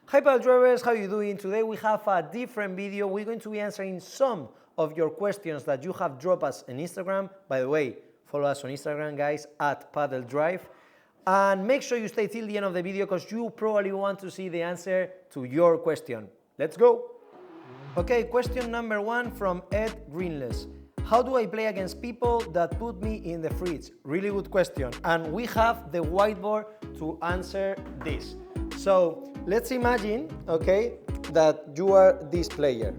Hi Padel drivers, how are you doing? Today we have a different video. We're going to be answering some of your questions that you have dropped us on Instagram. By the way, follow us on Instagram, guys, at Padel Drive. And make sure you stay till the end of the video because you probably want to see the answer to your question. Let's go. Okay, question number 1 from Ed Greenless. How do I play against people that put me in the fridge? Really good question. And we have the whiteboard to answer this. So let's imagine, okay, that you are this player,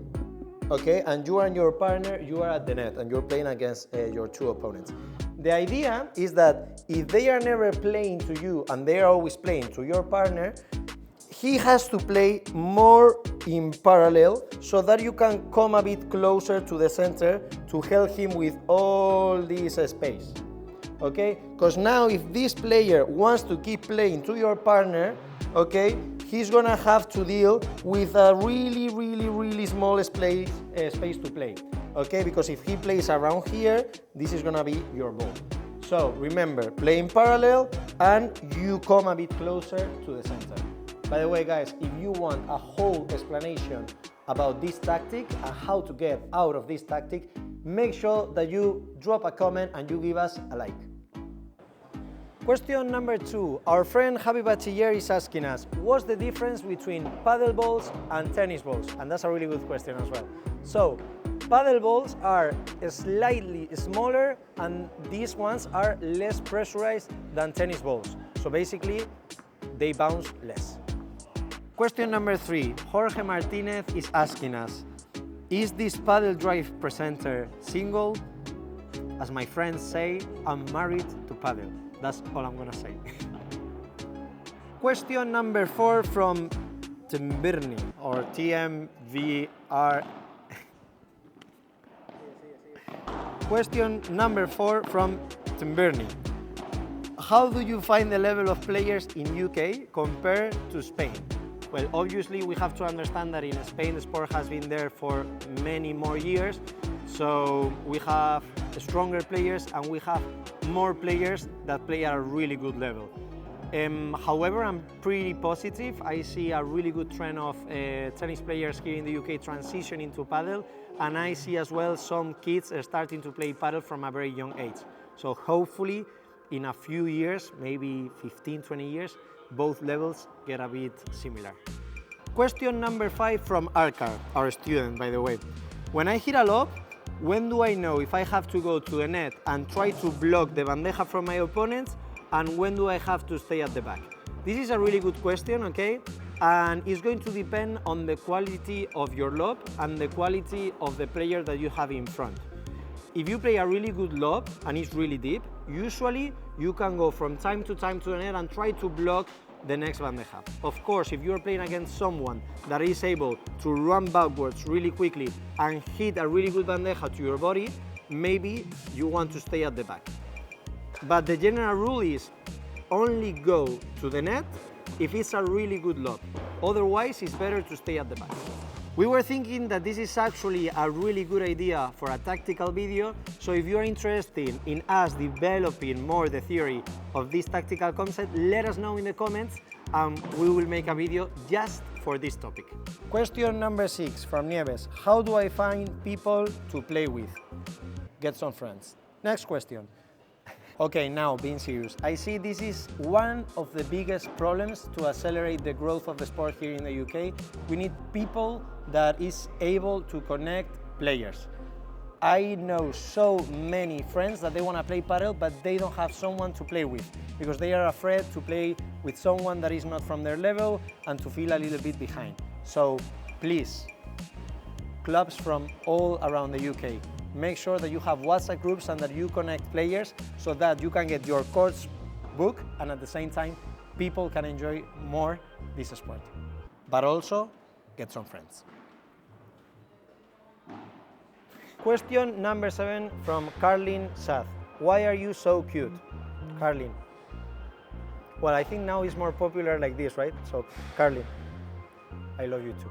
okay, and you and your partner, you are at the net and you're playing against your two opponents. The idea is that if they are never playing to you and they are always playing to your partner, he has to play more in parallel so that you can come a bit closer to the center to help him with all this space. Okay? Because now if this player wants to keep playing to your partner, okay, he's gonna have to deal with a really small space to play. Okay? Because if he plays around here, this is gonna be your ball. So remember, play in parallel and you come a bit closer to the center. By the way, guys, if you want a whole explanation about this tactic and how to get out of this tactic, make sure that you drop a comment and you give us a like. Question number 2. Our friend Javi Bachiller is asking us, what's the difference between paddle balls and tennis balls? And that's a really good question as well. So, paddle balls are slightly smaller and these ones are less pressurized than tennis balls. So basically, they bounce less. Question number 3, Jorge Martinez is asking us, is this Padel Drive presenter single? As my friends say, I'm married to Padel. That's all I'm gonna say. Question number 4 from Timbirni, or TMVR. Question number 4 from Timbirni. How do you find the level of players in UK compared to Spain? Well, obviously we have to understand that in Spain the sport has been there for many more years, so we have stronger players and we have more players that play at a really good level. However, I'm pretty positive. I see a really good trend of tennis players here in the UK transitioning to Padel, and I see as well some kids starting to play Padel from a very young age. So hopefully in a few years, maybe 15, 20 years, both levels get a bit similar. Question number 5 from Arcar, our student, by the way. When I hit a lob, when do I know if I have to go to the net and try to block the bandeja from my opponents, and when do I have to stay at the back? This is a really good question, okay? And it's going to depend on the quality of your lob and the quality of the player that you have in front. If you play a really good lob and it's really deep, usually you can go from time to the net and try to block the next bandeja. Of course, if you're playing against someone that is able to run backwards really quickly and hit a really good bandeja to your body, maybe you want to stay at the back. But the general rule is only go to the net if it's a really good lob. Otherwise, it's better to stay at the back. We were thinking that this is actually a really good idea for a tactical video, so if you are interested in us developing more the theory of this tactical concept, let us know in the comments and we will make a video just for this topic. Question number 6 from Nieves. How do I find people to play with? Get some friends. Next question. Okay, now being serious, I see this is one of the biggest problems to accelerate the growth of the sport here in the UK. We need people that is able to connect players. I know so many friends that they want to play Padel, but they don't have someone to play with because they are afraid to play with someone that is not from their level and to feel a little bit behind. So please, clubs from all around the UK, make sure that you have WhatsApp groups and that you connect players so that you can get your course booked and at the same time people can enjoy more this sport. But also get some friends. Question number 7 from Carlin Sath. Why are you so cute? Carlin. Well, I think now it's more popular like this, right? So, Carlin, I love you too.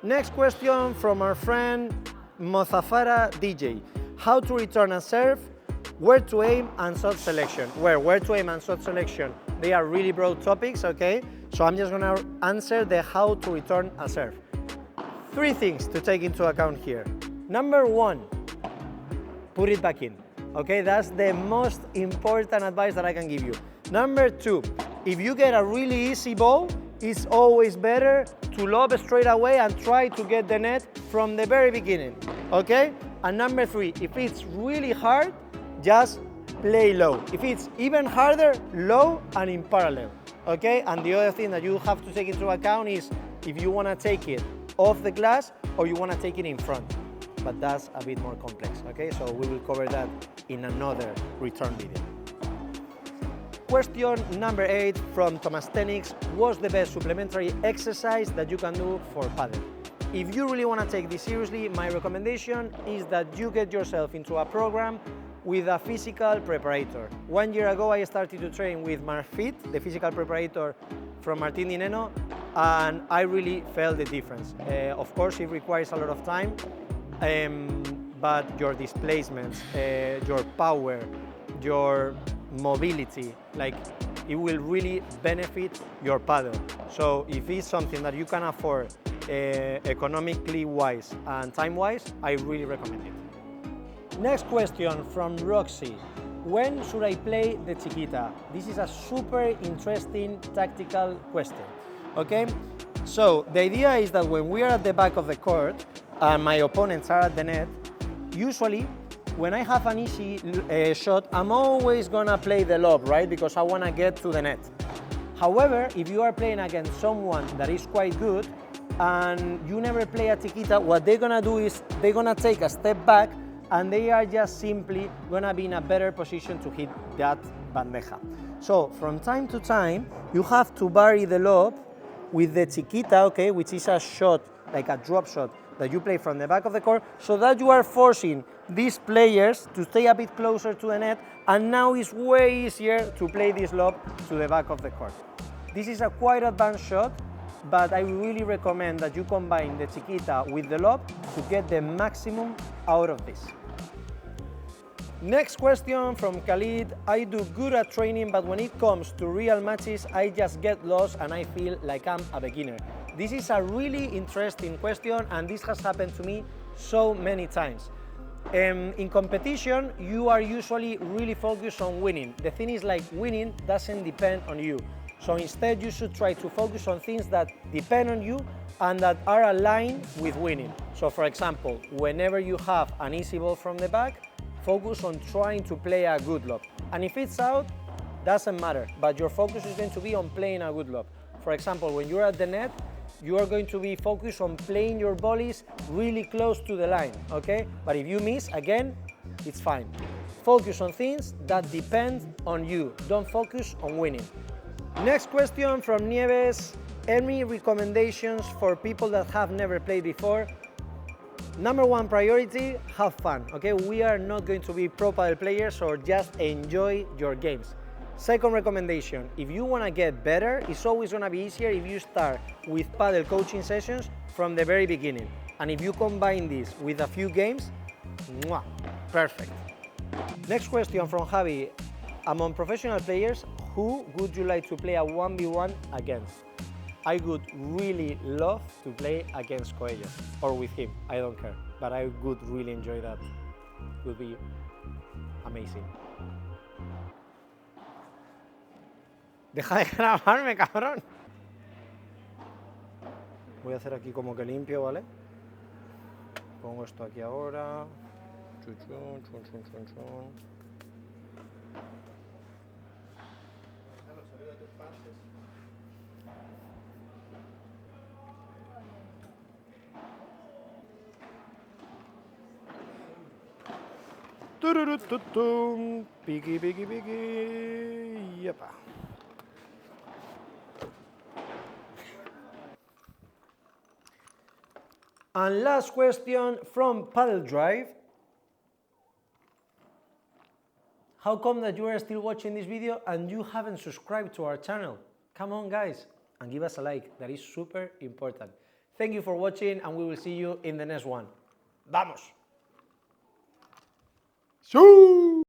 Next question from our friend Mozafara DJ. How to return a serve, where to aim and shot selection. Where to aim and shot selection, they are really broad topics, okay? So I'm just gonna answer the how to return a serve. 3 things to take into account here. Number 1, put it back in. Okay, that's the most important advice that I can give you. Number 2, if you get a really easy ball, it's always better to lob straight away and try to get the net from the very beginning. Okay? And number 3, if it's really hard, just play low. If it's even harder, low and in parallel. Okay? And the other thing that you have to take into account is if you want to take it off the glass or you want to take it in front. But that's a bit more complex. Okay? So we will cover that in another return video. Question number 8 from Thomas Tenix: what's the best supplementary exercise that you can do for Padel? If you really want to take this seriously, my recommendation is that you get yourself into a program with a physical preparator. 1 year ago, I started to train with Marfit, the physical preparator from Martín Dineno, and I really felt the difference. Of course, it requires a lot of time, but your displacements, your power, your mobility, like it will really benefit your paddle. So if it's something that you can afford economically wise and time wise, I really recommend it. Next question from Roxy: when should I play the chiquita? This is a super interesting tactical question. Okay, so the idea is that when we are at the back of the court and my opponents are at the net, usually when I have an easy shot, I'm always gonna play the lob, right? Because I wanna get to the net. However, if you are playing against someone that is quite good and you never play a chiquita, what they're gonna do is they're gonna take a step back and they are just simply gonna be in a better position to hit that bandeja. So from time to time, you have to vary the lob with the chiquita, okay, which is a shot, like a drop shot, that you play from the back of the court, so that you are forcing these players to stay a bit closer to the net, and now it's way easier to play this lob to the back of the court. This is a quite advanced shot, but I really recommend that you combine the chiquita with the lob to get the maximum out of this. Next question from Khalid: I do good at training, but when it comes to real matches, I just get lost and I feel like I'm a beginner. This is a really interesting question, and this has happened to me so many times. In competition, you are usually really focused on winning. The thing is, like, winning doesn't depend on you. So instead, you should try to focus on things that depend on you and that are aligned with winning. So for example, whenever you have an easy ball from the back, focus on trying to play a good lob. And if it's out, doesn't matter, but your focus is going to be on playing a good lob. For example, when you're at the net, you are going to be focused on playing your volleys really close to the line, okay? But if you miss, again, it's fine. Focus on things that depend on you. Don't focus on winning. Next question from Nieves: any recommendations for people that have never played before? Number 1 priority, have fun, okay? We are not going to be pro padel players, or just enjoy your games. Second recommendation, if you want to get better, it's always going to be easier if you start with padel coaching sessions from the very beginning. And if you combine this with a few games, mwah, perfect. Next question from Javi: among professional players, who would you like to play a 1v1 against? I would really love to play against Coelho, or with him, I don't care. But I would really enjoy that. It would be amazing. Deja de grabarme, cabrón. Voy a hacer aquí como que limpio, ¿vale? Pongo esto aquí ahora. Chuchun, chun, chun, chun, chun. Tururututum. Piki, piki, piki. Yepa. And last question from Padel Drive: how come that you are still watching this video and you haven't subscribed to our channel? Come on, guys, and give us a like. That is super important. Thank you for watching, and we will see you in the next one. ¡Vamos! ¡Sí!